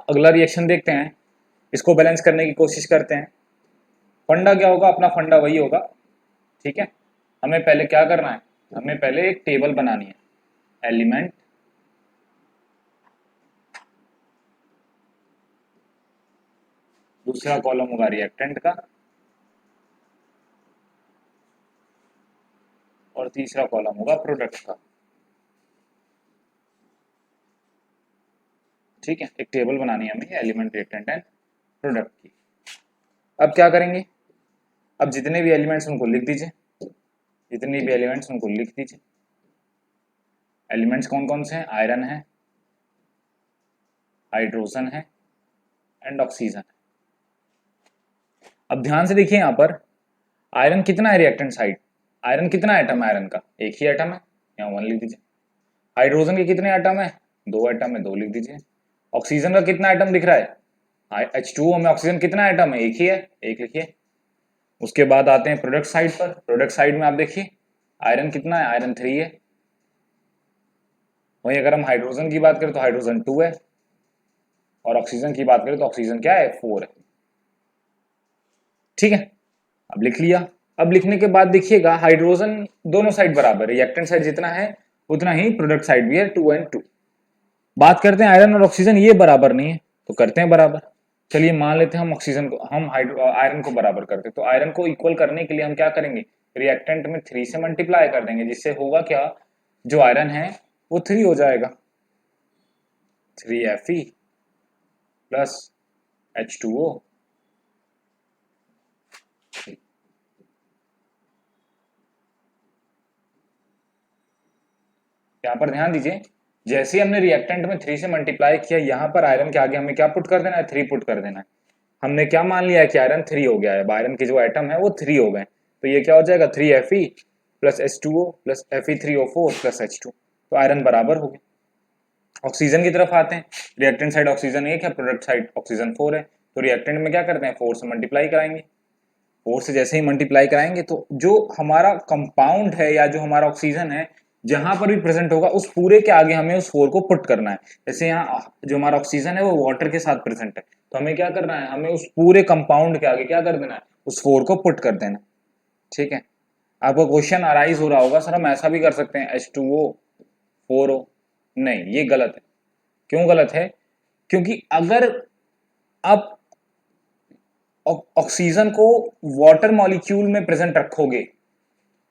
अगला रिएक्शन देखते हैं, इसको बैलेंस करने की कोशिश करते हैं। फंडा क्या होगा, अपना फंडा वही होगा, ठीक है। हमें पहले क्या करना है, हमें पहले एक टेबल बनानी है, एलिमेंट दूसरा कॉलम होगा रिएक्टेंट का और तीसरा कॉलम होगा प्रोडक्ट का, ठीक है। एक टेबल बनानी है हमें एलिमेंट, रिएक्टेंट एंड प्रोडक्ट की। अब क्या करेंगे, अब जितने भी एलिमेंट्स उनको लिख दीजिए, जितने भी एलिमेंट्स उनको लिख दीजिए। एलिमेंट्स कौन कौन से हैं, आयरन है, हाइड्रोजन है एंड ऑक्सीजन है। अब ध्यान से देखिए यहाँ पर आयरन कितना है रिएक्टेंट साइड, आयरन कितना एटम है, आयरन का एक ही एटम है, यहाँ 1 लिख दीजिए। हाइड्रोजन के कितने एटम है, 2 एटम है, 2 लिख दीजिए। ऑक्सीजन का कितना एटम दिख रहा है, H2O में ऑक्सीजन कितना एटम है, एक ही है, 1 लिखिए। उसके बाद आते हैं प्रोडक्ट साइड पर। प्रोडक्ट साइड में आप देखिए आयरन कितना है, आयरन 3 है। वहीं अगर हम हाइड्रोजन की बात करें तो हाइड्रोजन 2 है और ऑक्सीजन की बात करें तो ऑक्सीजन क्या है, 4 है, ठीक है। अब लिख लिया। अब लिखने के बाद देखिएगा हाइड्रोजन दोनों साइड बराबर है, रिएक्टेंट साइड जितना है उतना ही प्रोडक्ट साइड भी है, 2 and 2। बात करते हैं आयरन और ऑक्सीजन, ये बराबर नहीं है तो करते हैं बराबर। चलिए मान लेते हैं हम ऑक्सीजन को, हम आयरन को बराबर करते हैं। तो आयरन को इक्वल करने के लिए हम क्या करेंगे, रिएक्टेंट में 3 से मल्टीप्लाई कर देंगे, जिससे होगा क्या, जो आयरन है वो 3 हो जाएगा, 3Fe प्लस H2O। यहाँ पर ध्यान दीजिए, जैसे हमने रिएक्टेंट में 3 से मल्टीप्लाई किया, यहाँ पर आयरन के आगे हमें क्या पुट कर देना है, 3 पुट कर देना है। हमने क्या मान लिया है कि आयरन 3 हो गया है, आयरन के जो एटम है वो 3 हो गए, तो ये क्या हो जाएगा, 3Fe plus H2O plus Fe3O4 plus H2, तो आयरन बराबर हो गया। ऑक्सीजन की तरफ आते हैं, रिएक्टेंट साइड ऑक्सीजन 1 है, प्रोडक्ट साइड ऑक्सीजन 4 है, तो रिएक्टेंट में क्या करते हैं, 4 से मल्टीप्लाई कराएंगे। 4 से जैसे ही मल्टीप्लाई कराएंगे तो जो हमारा कंपाउंड है या जो हमारा ऑक्सीजन है जहां पर भी प्रेजेंट होगा उस पूरे के आगे हमें उस 4 को पुट करना है। जैसे यहाँ जो हमारा ऑक्सीजन है वो वाटर के साथ प्रेजेंट है, तो हमें क्या करना है, हमें उस पूरे कंपाउंड के आगे क्या कर देना है, उस 4 को पुट कर देना, ठीक है। आपका क्वेश्चन अराइज हो रहा होगा, सर हम ऐसा भी कर सकते हैं H2O 4O, नहीं ये गलत है। क्यों गलत है, क्योंकि अगर आप ऑक्सीजन को वाटर मॉलिक्यूल में प्रेजेंट रखोगे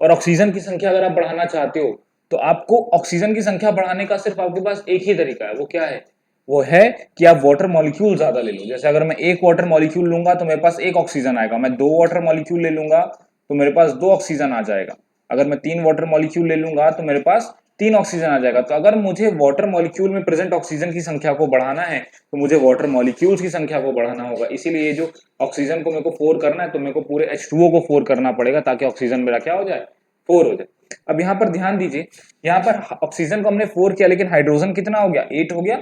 और ऑक्सीजन की संख्या अगर आप बढ़ाना चाहते हो तो आपको ऑक्सीजन की संख्या बढ़ाने का सिर्फ आपके पास एक ही तरीका है, वो क्या है, वो है कि आप वाटर मॉलिक्यूल ज्यादा ले लो। जैसे अगर मैं 1 वाटर मॉलिक्यूल लूंगा तो मेरे पास 1 ऑक्सीजन आएगा, मैं 2 वाटर मॉलिक्यूल ले लूंगा तो मेरे पास 2 ऑक्सीजन आ जाएगा, अगर मैं 3 वाटर मॉलिक्यूल ले लूंगा तो मेरे पास 3 ऑक्सीजन आ जाएगा। तो अगर मुझे वाटर मॉलिक्यूल में प्रेजेंट ऑक्सीजन की संख्या को बढ़ाना है तो मुझे वाटर मॉलिक्यूल्स की संख्या को बढ़ाना होगा, इसीलिए जो ऑक्सीजन को मेरे को 4 करना है तो मेरे को पूरे H2O को 4 करना पड़ेगा ताकि ऑक्सीजन मेरा क्या हो जाए, 4 हो जाए। अब यहाँ पर ध्यान दीजिए, यहाँ पर ऑक्सीजन को हमने 4 किया लेकिन हाइड्रोजन कितना हो गया, 8 हो गया।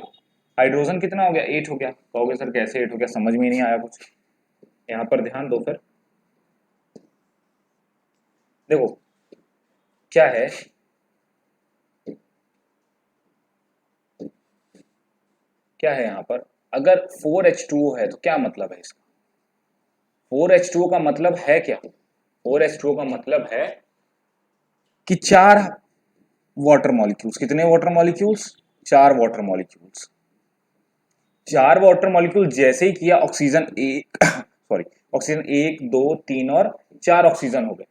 हाइड्रोजन कितना हो गया, 8 हो गया। कहोगे सर कैसे 8 हो गया, समझ में नहीं आया कुछ। यहाँ पर ध्यान दो फिर, देखो क्या है, क्या है यहाँ पर, अगर 4H2O है तो क्या मतलब है इसका, 4H2O का मतलब है क्या, 4H2O का मतलब है कि 4 वाटर मॉलिक्यूल्स, कितने water molecules, 4 water molecules. 4 water molecule जैसे ही किया ऑक्सीजन एक सॉरी ऑक्सीजन 1 2 3 और 4 ऑक्सीजन हो गए।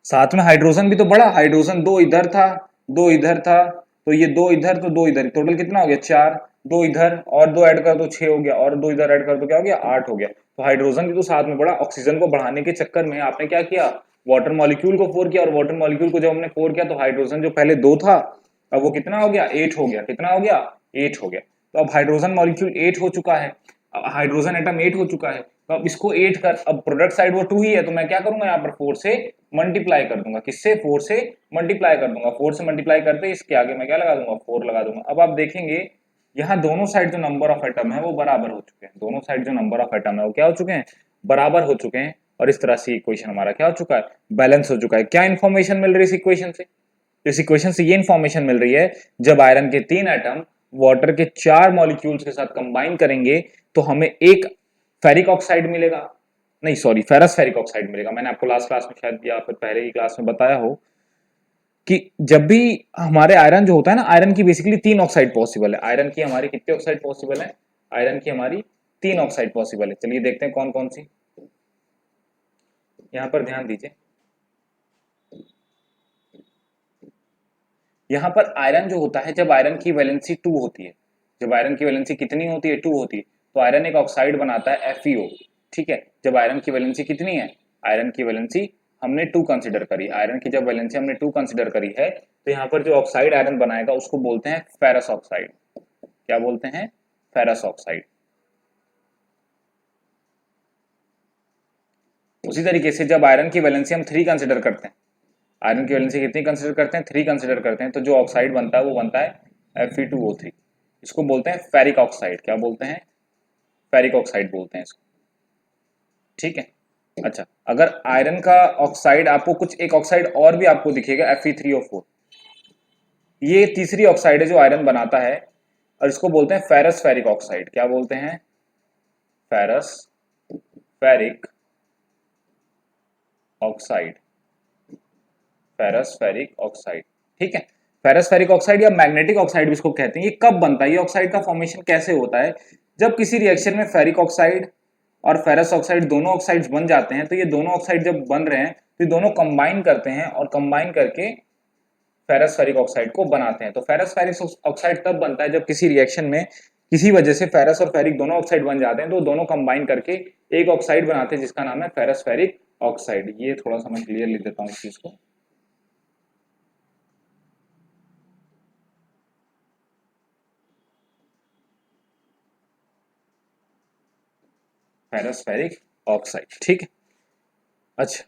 साथ में हाइड्रोजन भी तो बढ़ा, हाइड्रोजन 2 इधर था 2 इधर था, तो ये 2 इधर तो 2 इधर, टोटल कितना हो गया 4, 2 इधर और 2 ऐड कर दो 6 हो गया, और 2 इधर ऐड कर दो क्या हो गया 8 हो गया। तो हाइड्रोजन भी तो साथ में बढ़ा, ऑक्सीजन को बढ़ाने के चक्कर में आपने क्या किया, वाटर मॉलिक्यूल को 4 किया, और वाटर मॉलिक्यूल को जब हमने 4 किया तो हाइड्रोजन जो पहले 2 था अब वो कितना हो गया 8 हो गया, कितना हो गया 8 हो गया। तो अब हाइड्रोजन मॉलिक्यूल 8 हो चुका है, हाइड्रोजन एटम 8 हो चुका है, तो अब इसको 8 कर, अब प्रोडक्ट साइड वो 2 ही है तो मैं क्या करूंगा यहाँ पर 4 से मल्टीप्लाई कर दूंगा, किससे 4 से मल्टीप्लाई कर दूंगा, 4 से मल्टीप्लाई करते इसके आगे मैं क्या लगा दूंगा 4 लगा दूंगा। अब आप देखेंगे यहाँ दोनों साइड जो नंबर ऑफ एटम है वो बराबर हो चुके हैं, दोनों साइड जो नंबर ऑफ एटम है वो क्या हो चुके हैं, बराबर हो चुके हैं, और इस तरह से इक्वेशन हमारा क्या हो चुका है, बैलेंस हो चुका है। क्या इन्फॉर्मेशन मिल रही है इस इक्वेशन से, इस इक्वेशन से ये इन्फॉर्मेशन मिल रही है जब आयरन के 3 एटम वाटर के 4 मॉलिक्यूल्स के साथ कंबाइन करेंगे तो हमें एक फेरिक ऑक्साइड मिलेगा, नहीं सॉरी फेरस फेरिक ऑक्साइड मिलेगा। मैंने आपको लास्ट क्लास में शायद या फिर पहले की क्लास में बताया हो कि जब भी हमारे आयरन जो होता है ना, आयरन की बेसिकली 3 ऑक्साइड पॉसिबल है। आयरन की हमारी कितनी ऑक्साइड पॉसिबल है? आयरन की हमारी 3 ऑक्साइड पॉसिबल है। चलिए देखते हैं कौन कौन सी। यहां पर ध्यान दीजिए, यहां पर आयरन जो होता है, जब आयरन की वैलेंसी 2 होती है, जब आयरन की वैलेंसी कितनी होती है? 2 होती है, तो आयरन एक ऑक्साइड बनाता है FeO। ठीक है, जब आयरन की वैलेंसी कितनी है? आयरन की वैलेंसी हमने 2 कंसिडर करी, आयरन की जब वैलेंसी हमने 2 कंसिडर करी है, तो यहाँ पर जो ऑक्साइड आयरन बनाएगा उसको बोलते हैं फेरस ऑक्साइड। क्या बोलते हैं? Ferrous oxide. उसी तरीके से जब आयरन की वैलेंसी हम 3 कंसिडर करते हैं, आयरन की वैलेंसी कितनी कंसिडर करते हैं? 3 कंसिडर करते हैं, तो जो ऑक्साइड बनता है वो बनता है Fe2O3। इसको बोलते हैं फेरिक ऑक्साइड। क्या बोलते हैं? फेरिक ऑक्साइड बोलते हैं इसको। ठीक है, अच्छा, अगर आयरन का ऑक्साइड आपको कुछ एक ऑक्साइड और भी आपको दिखेगा Fe3O4, ये तीसरी ऑक्साइड है जो आयरन बनाता है, और इसको बोलते हैं फेरस फेरिक ऑक्साइड। क्या बोलते हैं? Ferrous ferric oxide. Ferrous ferric oxide. ठीक है, फेरस फेरिक ऑक्साइड या मैग्नेटिक ऑक्साइड भी इसको कहते हैं। ये कब बनता है? ये ऑक्साइड का फॉर्मेशन कैसे होता है? जब किसी रिएक्शन में फेरिक ऑक्साइड और फेरस ऑक्साइड दोनों ऑक्साइड्स बन जाते हैं, तो ये दोनों ऑक्साइड जब बन रहे हैं तो ये दोनों कंबाइन करते हैं और कंबाइन करके फेरस फेरिक ऑक्साइड को बनाते हैं। तो फेरस फेरिक ऑक्साइड तब बनता है जब किसी रिएक्शन में किसी वजह से फेरस और फेरिक दोनों ऑक्साइड बन जाते हैं, तो दोनों कंबाइन करके एक ऑक्साइड बनाते हैं जिसका नाम है फेरस फेरिक ऑक्साइड। ये थोड़ा सा मैं क्लियर लिख देता हूँ इस चीज को। Ferrous ferric oxide. ठीक है, अच्छा,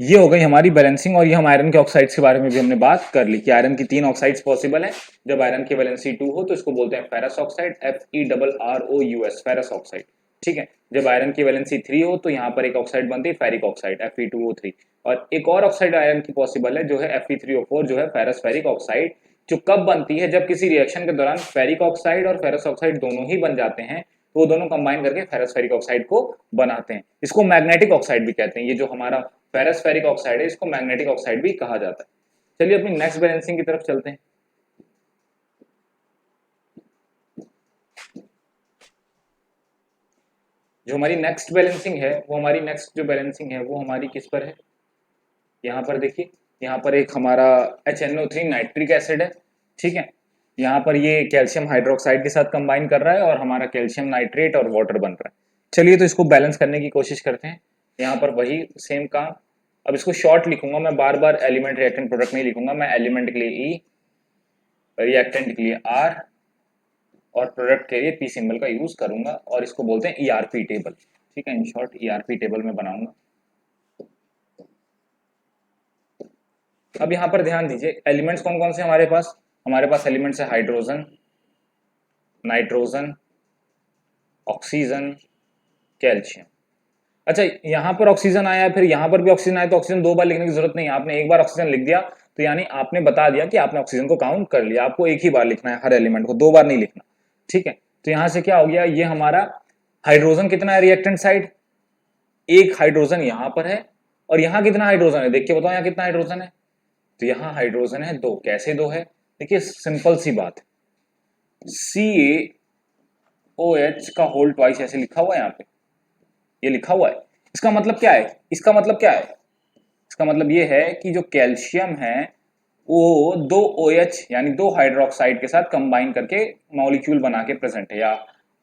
ये हो गई हमारी बैलेंसिंग, और ये हम आयरन के ऑक्साइड्स के बारे में भी हमने बात कर ली कि आयरन की 3 ऑक्साइड्स पॉसिबल है। जब आयरन की वैलेंसी 2 हो तो इसको बोलते हैं ferrous oxide, FeRROUS, ferrous oxide. ठीक है, जब आयरन की वैलेंसी 3 हो तो यहाँ पर एक ऑक्साइड बनती है फेरिक ऑक्साइड, Fe2O3। और एक और ऑक्साइड आयरन की पॉसिबल है जो है Fe3O4, जो है फेरस फेरिक ऑक्साइड, जो कब बनती है? जब किसी रिएक्शन के दौरान फेरिक ऑक्साइड और फेरस ऑक्साइड दोनों ही बन जाते हैं, तो वो दोनों कंबाइन करके फेरस फेरिक ऑक्साइड को बनाते हैं। इसको मैग्नेटिक ऑक्साइड भी कहते हैं। ये जो हमारा फेरस फेरिक ऑक्साइड है, इसको मैग्नेटिक ऑक्साइड भी कहा जाता है। चलिए अपनी नेक्स्ट बैलेंसिंग की तरफ चलते हैं। जो हमारी नेक्स्ट बैलेंसिंग है, वो हमारी नेक्स्ट जो बैलेंसिंग है वो हमारी किस पर है? यहाँ पर देखिए, यहाँ पर एक हमारा HNO3 नाइट्रिक एसिड है। ठीक है, यहाँ पर ये कैल्शियम हाइड्रोक्साइड के साथ कंबाइन कर रहा है और हमारा कैल्शियम नाइट्रेट और वाटर बन रहा है। चलिए तो इसको बैलेंस करने की कोशिश करते हैं। यहाँ पर वही सेम काम, अब इसको शॉर्ट लिखूंगा मैं, बार बार एलिमेंट रिएक्टेंट प्रोडक्ट नहीं लिखूंगा मैं। एलिमेंट के लिए E, रिएक्टेंट के लिए R और प्रोडक्ट के लिए P सिंबल का यूज करूंगा, और इसको बोलते हैं ERP टेबल। ठीक है, इन शॉर्ट ERP टेबल में बनाऊंगा। अब यहाँ पर ध्यान दीजिए, एलिमेंट्स कौन कौन से हमारे पास? हमारे पास एलिमेंट्स है हाइड्रोजन, नाइट्रोजन, ऑक्सीजन, कैल्शियम। अच्छा, यहाँ पर ऑक्सीजन आया, फिर यहाँ पर भी ऑक्सीजन आया, तो ऑक्सीजन 2 बार लिखने की जरूरत नहीं है। आपने एक बार ऑक्सीजन लिख दिया तो यानी आपने बता दिया कि आपने ऑक्सीजन को काउंट कर लिया। आपको एक ही बार लिखना है, हर एलिमेंट को 2 बार नहीं लिखना। ठीक है, तो यहाँ से क्या हो गया? ये हमारा हाइड्रोजन कितना है रिएक्टेंट साइड? एक हाइड्रोजन यहाँ पर है, और यहाँ कितना हाइड्रोजन है? देख के बताओ यहाँ कितना हाइड्रोजन है? तो यहाँ हाइड्रोजन है 2। कैसे 2 है? देखिए सिंपल सी बात है, CaOH का होल ट्वाइस ऐसे लिखा हुआ है यहाँ पे, ये लिखा हुआ है। इसका मतलब क्या है? इसका मतलब क्या है? इसका मतलब ये है कि जो कैल्शियम है वो 2 OH यानी 2 हाइड्रोक्साइड के साथ कंबाइन करके मॉलिक्यूल बना के प्रेजेंट है, या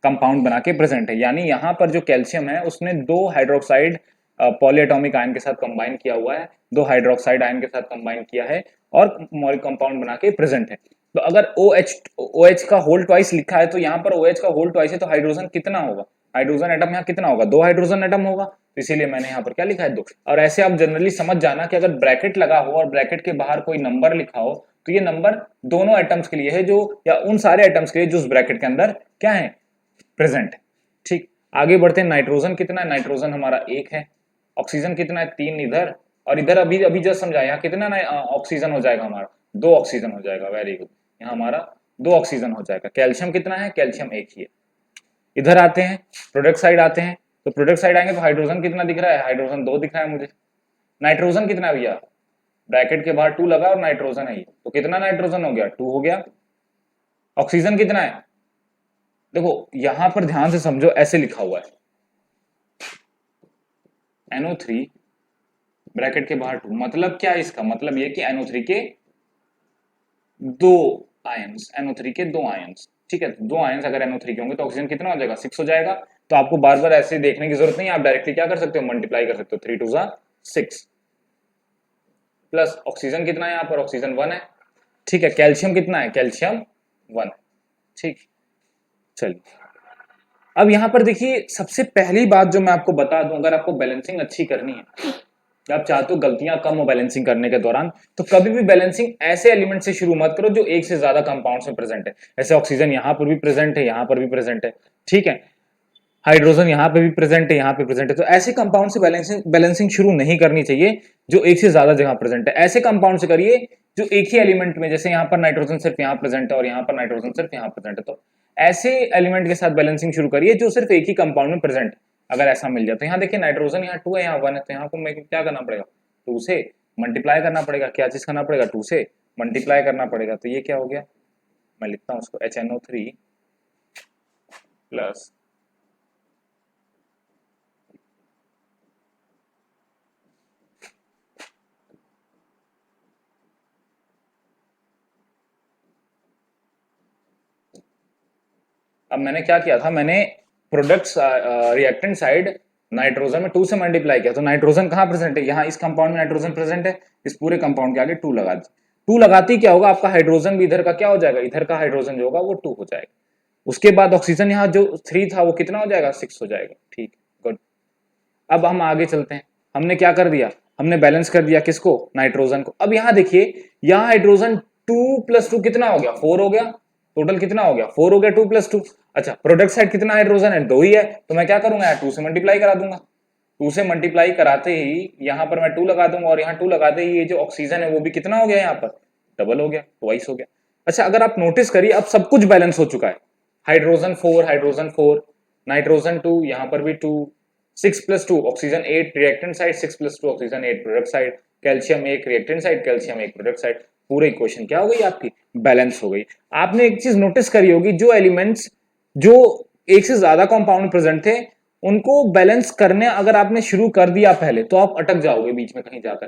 कंपाउंड बना के प्रेजेंट है। यानी यहाँ पर जो कैल्शियम है उसने 2 हाइड्रोक्साइड पॉलीएटॉमिक आयन के साथ कंबाइन किया हुआ है, 2 हाइड्रोक्साइड आयन के साथ कंबाइन किया है और मॉलिक्यूल कंपाउंड बना के प्रेजेंट है। तो अगर OH का होल ट्वाइस लिखा है, तो यहाँ पर OH का होल ट्वाइस है, तो हाइड्रोजन कितना होगा? हाइड्रोजन एटम यहाँ कितना होगा? 2 हाइड्रोजन एटम होगा, तो इसीलिए मैंने यहाँ पर क्या लिखा है? 2। और ऐसे आप जनरली समझ जाना कि अगर ब्रैकेट लगा हो और ब्रैकेट के बाहर कोई नंबर लिखा हो, तो ये नंबर दोनों एटम्स के लिए है, जो या उन सारे एटम्स के लिए जो उस ब्रैकेट के अंदर क्या है? प्रेजेंट है। ठीक, आगे बढ़ते हैं। नाइट्रोजन कितना है? नाइट्रोजन हमारा 1 है। ऑक्सीजन कितना है? 3 इधर, और इधर अभी अभी जस्ट समझाया, यहाँ कितना ऑक्सीजन हो जाएगा हमारा? 2 ऑक्सीजन हो जाएगा। वेरी गुड, यहाँ हमारा 2 ऑक्सीजन हो जाएगा। कैल्शियम कितना है, कैल्शियम एक ही है। इधर आते हैं, प्रोडक्ट साइड आते हैं, तो प्रोडक्ट साइड आएंगे तो हाइड्रोजन कितना दिख रहा है, हाइड्रोजन 2 दिख रहा है मुझे। नाइट्रोजन कितना है भैया, ब्रैकेट के बाहर 2 लगा और नाइट्रोजन है ये, तो कितना नाइट्रोजन हो गया, 2 हो गया। ऑक्सीजन कितना है, देखो यहां पर ध्यान से समझो, ऐसे लिखा हुआ है NO3 ब्रैकेट के बाहर 2, मतलब क्या है इसका मतलब ये कि NO3 के 2 आयंस, NO3 के 2 आयंस, ठीक है। 2 आयंस अगर NO3 के होंगे तो ऑक्सीजन कितना हो जाएगा, 6 हो जाएगा। तो आपको बार बार ऐसे देखने की जरूरत नहीं है, आप डायरेक्टली क्या कर सकते हो, मल्टीप्लाई कर सकते हो, 3 2 6 प्लस ऑक्सीजन कितना है यहाँ पर, ऑक्सीजन 1 है, ठीक है। कैल्शियम कितना है, कैल्शियम 1, ठीक। चलिए अब यहां पर देखिए, सबसे पहली बात जो मैं आपको बता दूं, अगर आपको बैलेंसिंग अच्छी करनी है, आप चाहते हो गलतियां कम हो बैलेंसिंग करने के दौरान, तो कभी भी बैलेंसिंग ऐसे एलिमेंट से शुरू मत करो जो एक से ज्यादा कंपाउंड्स में प्रेजेंट है। ऐसे ऑक्सीजन यहां पर भी प्रेजेंट है, यहां पर भी प्रेजेंट है, ठीक है। हाइड्रोजन यहाँ पे भी प्रेजेंट है, यहाँ पे प्रेजेंट है, तो ऐसे कंपाउंड से बैलेंसिंग शुरू नहीं करनी चाहिए जो एक से ज्यादा जगह प्रेजेंट है। ऐसे कंपाउंड से करिए जो एक ही एलिमेंट में, जैसे यहाँ पर नाइट्रोजन सिर्फ यहाँ प्रेजेंट है और यहाँ पर नाइट्रोजन सिर्फ यहाँ प्रेजेंट है, तो ऐसे एलिमेंट के साथ बैलेंसिंग शुरू करिए जो सिर्फ एक ही कंपाउंड में प्रेजेंट है। अगर ऐसा मिल जाए तो यहाँ देखिए नाइट्रोजन यहाँ 2 है, यहाँ 1 है, तो यहाँ को मैं क्या करना पड़ेगा, 2 से मल्टीप्लाई करना पड़ेगा। क्या चीज करना पड़ेगा, 2 से मल्टीप्लाई करना पड़ेगा। तो ये क्या हो गया, मैं लिखता हूँ उसको HNO3 प्लस अब मैंने क्या किया था, मैंने प्रोडक्ट्स रिएक्टेंट साइड नाइट्रोजन में 2 से मल्टीप्लाई किया, तो नाइट्रोजन कहाँ प्रेजेंट है, यहाँ इस कंपाउंड में नाइट्रोजन प्रेजेंट है, इस पूरे कंपाउंड के आगे 2 लगा दी। 2 लगाती क्या होगा, आपका हाइड्रोजन भी इधर का क्या हो जाएगा, इधर का हाइड्रोजन जो होगा वो 2 हो जाएगा। उसके बाद ऑक्सीजन यहाँ जो 3 था वो कितना हो जाएगा, 6 हो जाएगा, ठीक, गुड। अब हम आगे चलते हैं, हमने क्या कर दिया, हमने बैलेंस कर दिया किसको, नाइट्रोजन को। अब यहाँ देखिए, यहाँ हाइड्रोजन 2 + 2 कितना हो गया, 4 हो गया। टोटल कितना हो गया, 4 हो गया, 2 + 2। अच्छा, प्रोडक्ट साइड कितना हाइड्रोजन है, 2 ही है, तो मैं क्या करूंगा यार, 2 से मल्टीप्लाई करा दूंगा। 2 से मल्टीप्लाई कराते ही यहाँ पर मैं 2 लगा दूंगा, और यहाँ 2 लगाते ही ये जो ऑक्सीजन है वो भी कितना हो गया, यहाँ पर डबल हो गया, ट्वाइस हो गया। अच्छा, अगर आप नोटिस करिए, अब सब कुछ बैलेंस हो चुका है। हाइड्रोजन 4, नाइट्रोजन 2, यहाँ पर भी 2, 6 + 2 oxygen 8 reactant side, 6 + 2 oxygen 8 product side, calcium 1 reactant side, calcium 1 product side. पूरी इक्वेशन क्या हो गई आपकी, बैलेंस हो गई। आपने एक चीज नोटिस करी होगी, जो एलिमेंट्स जो एक से ज्यादा कंपाउंड प्रेजेंट थे, उनको बैलेंस करने अगर आपने शुरू कर दिया पहले, तो आप अटक जाओगे बीच में कहीं जाकर,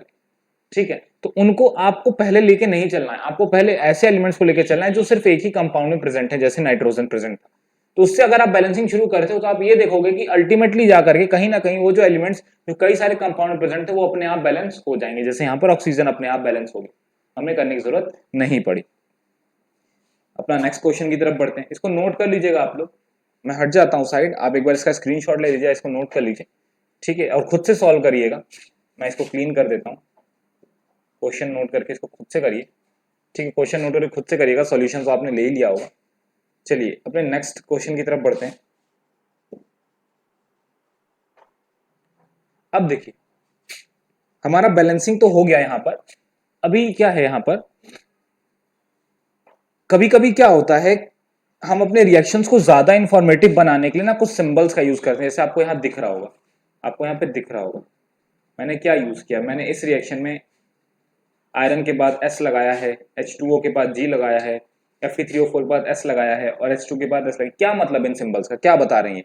ठीक है। तो उनको आपको पहले लेके नहीं चलना है, आपको पहले ऐसे एलिमेंट्स को लेके चलना है जो सिर्फ एक ही कंपाउंड में प्रेजेंट है, जैसे नाइट्रोजन प्रेजेंट था। तो उससे अगर आप बैलेंसिंग शुरू करते हो तो आप ये देखोगे कि अल्टीमेटली जाकर के कहीं ना कहीं वो जो एलिमेंट्स जो कई सारे कंपाउंड में प्रेजेंट थे वो अपने आप बैलेंस हो जाएंगे। जैसे यहाँ पर ऑक्सीजन अपने आप बैलेंस हो गई, हमें करने की जरूरत नहीं पड़ी। अपना नेक्स्ट क्वेश्चन की तरफ बढ़ते हैं, इसको नोट कर लीजिएगा आप लोग। मैं हट जाता हूँ साइड, आप एक बार इसका स्क्रीनशॉट ले लीजिए, इसको नोट कर लीजिए, ठीक है, और खुद से सॉल्व करिएगा। मैं इसको क्लीन कर देता हूँ, क्वेश्चन नोट करके इसको खुद से करिए, ठीक है। क्वेश्चन नोट करके खुद से करिएगा, सॉल्यूशन तो आपने ले ही लिया होगा। चलिए अपने नेक्स्ट क्वेश्चन की तरफ बढ़ते हैं। अब देखिए, हमारा बैलेंसिंग तो हो गया यहां पर। अभी क्या है यहां पर, कभी कभी क्या होता है, हम अपने रिएक्शंस को ज्यादा इंफॉर्मेटिव बनाने के लिए ना कुछ सिंबल्स का यूज करते हैं। जैसे आपको यहां दिख रहा होगा, आपको यहां पे दिख रहा होगा, मैंने क्या यूज किया, मैंने इस रिएक्शन में आयरन के बाद S लगाया है, H2O के बाद G लगाया है, Fe3O4 के बाद S लगाया है, और H2 के बाद S लगाया। क्या मतलब इन सिंबल्स का, क्या बता रही हैं,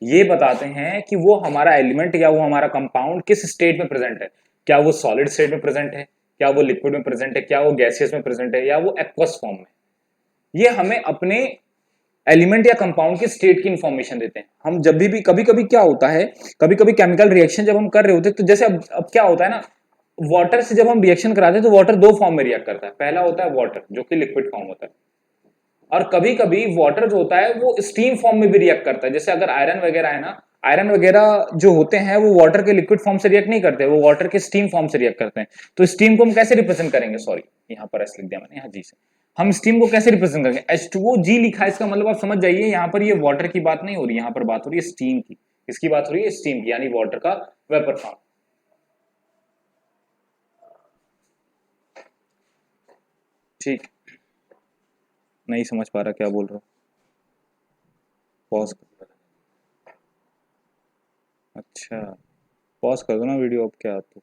ये बताते हैं कि वो हमारा एलिमेंट या वो हमारा कंपाउंड किस स्टेट में प्रेजेंट है। क्या वो सॉलिड स्टेट में प्रेजेंट है, क्या वो लिक्विड में प्रेजेंट है, क्या वो गैसियस में प्रेजेंट है, या वो एक्वस फॉर्म में। ये हमें अपने एलिमेंट या कंपाउंड के स्टेट की इंफॉर्मेशन देते हैं। हम जब भी कभी कभी क्या होता है, कभी कभी केमिकल रिएक्शन जब हम कर रहे होते हैं, तो जैसे अब क्या होता है ना, वाटर से जब हम रिएक्शन कराते हैं तो वाटर 2 फॉर्म में रिएक्ट करता है। पहला होता है वाटर जो कि लिक्विड फॉर्म होता है, और कभी कभी वाटर जो होता है वो स्टीम फॉर्म में भी रिएक्ट करता है। जैसे अगर आयरन वगैरह है ना, आयरन वगैरह जो होते हैं वो वाटर के लिक्विड फॉर्म से रिएक्ट नहीं करते, वो वाटर के स्टीम फॉर्म से रिएक्ट करते हैं। तो स्टीम को हम कैसे रिप्रेजेंट करेंगे, सॉरी यहाँ पर एस लिख दिया मैंने, यहाँ जी से हम स्टीम को कैसे रिप्रेजेंट करेंगे, H2O G लिखा है, इसका मतलब आप समझ जाइए यहाँ पर ये वाटर की बात नहीं हो रही, यहाँ पर बात हो रही है स्टीम की। किसकी बात हो रही है, स्टीम की, यानी वाटर का वेपर फॉर्म, ठीक। नहीं समझ पा रहा क्या बोल रहा हूँ। पॉज कर। अच्छा, पॉज कर दो ना वीडियो अब, क्या तो